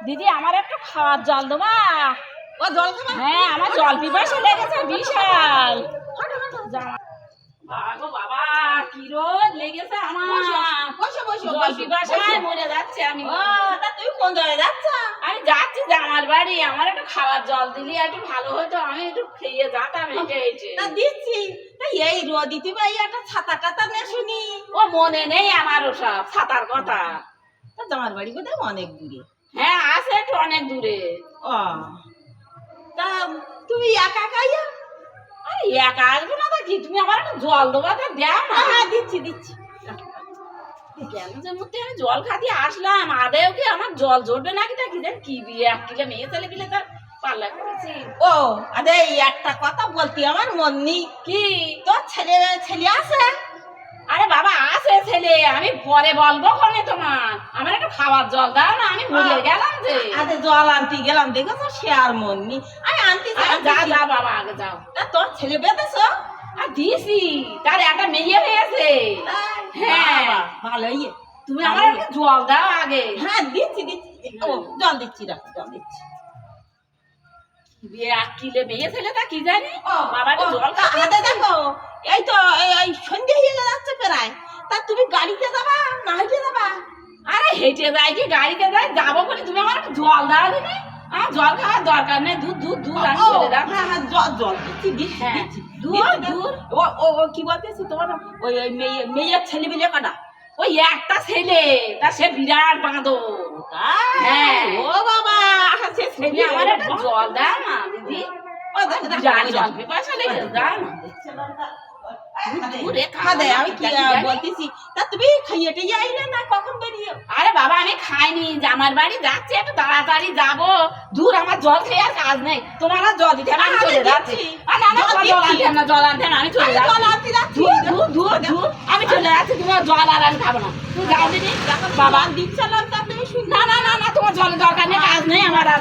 দিদি আমার একটু খাওয়ার জল দেবা? ও জল খাবা? হ্যাঁ আমার জল পিপাসা লেগেছে বিশাল। বাবা কি রোদ লেগেছে আমার, বসো বসো জল পিপাসায় মরে যাচ্ছে আমি। ও তা তুই কোন জায়গায় যাচ্ছ? আমি যাচ্ছি জামার বাড়ি, আমার একটু খাওয়ার জল দিলি একটু ভালো হতো, আমি একটু খেয়ে যেতাম হেঁটে হেঁটে। তা দিচ্ছি। তা এই রোদিতে ভাই একটা ছাতা টাতা নে শুনি। ও মনে নেই আমার ওসব ছাতার কথা। তা জামার বাড়ি বোধহয় অনেক দূরে। হ্যাঁ আছে একটু অনেক দূরে। ও তা তুমি একা একাইয়া? আরে একা আসবো না তা কি, তুমি আমার একটু জল দেবা তা দেও না। হ্যাঁ দিচ্ছি দিচ্ছি। কেন যে মধ্যে আমি জল খাতে আসলাম, আদেও কি আমার জল জড়বে নাকি তা কি জানি, কি বিয়ে এক কিলো মেয়ে ছেলে পিলে তার পাল্লা করেছি। ও আরে এই একটা কথা বলতি আমার মন নেই। কি? তোর ছেলে ছেলে আছে? আরে বাবা আছে ছেলে, আমি পরে বলবো খনে তোমার। আমার একটু খাবার জল দাও না, আমি মরে গেলাম যে। আরে জল আনতে গেলাম দেখেছো সে আর মন নেই। আমি আনতে আরে যা যা বাবা আগে যাও। তা তোর ছেলে বেঁধেছো? আর দিছি, তার একটা মেয়ে হয়েছে। হ্যাঁ ভালোই। তুমি আমার একটু জল দাও আগে। হ্যাঁ দিচ্ছি দিচ্ছি। ও জল দিচ্ছি রাখো জল দিচ্ছি। বিয়ে এক কিলো মেয়ে ছেলে তা কি জানি, বাবা একটু জল খাও। হাতে দেখো এই তো এই সন্ধ্যে হয়ে যাচ্ছে প্রায়। তা তুমি গাড়িতে যাবা না হেঁটে যাবা? আরে হেঁটে যাই কি গাড়িতে যাই, যাবো বলে তুমি আমার একটু জল দাও দিদি। আমার জল খাওয়ার দরকার নেই, দুধ দুধ দুধ আমি চলে যাচ্ছি। হ্যাঁ হ্যাঁ জল জল দিচ্ছি দিচ্ছি হ্যাঁ, দিচ্ছি। দূর, দূর। ও ও ও কি বলতেছি তোমার ওই ওই মেয়ের ছেলে মিলে কাটা? ওই একটা ছেলে, তা সে বিরাট বাঁদর। হ্যাঁ। ও বাবা সে তুমি ছেলে আমার একটা জল দাও না দিদি। ও দেখ দেখ বিরাট জল পিপাসা লেগেছে, দাও না। দূরে খাওয়া খাদে আমি কি না, কি জানি। বলতেছি তা তুমি খাইয়ে টেয়ে আইলে না কখন বেরিয়ে? আরে বাবা আমি খাইনি, জামার বাড়ি যাচ্ছি একটু তাড়াতাড়ি যাবো। দূর আমার জল খেয়ে আর কাজ নেই, তোমার আর জল দিতে হবে, আমি চলে যাচ্ছি। আর না না জল জল দিচ্ছি। আনতে হবে না, জল আনতে হবে না, আমি চলে আরে যাচ্ছি। জল আনতে যাচ্ছি। দূর দূর দূর দূর আমি চলে যাচ্ছি, তোমার জল আর আমি খাবো না। তুমি যাও দিদি। বাবা দিচ্ছিলাম তা তুমি শুনতে না না না না, তোমার জলের দরকার নেই, কাজ নেই আমার আর।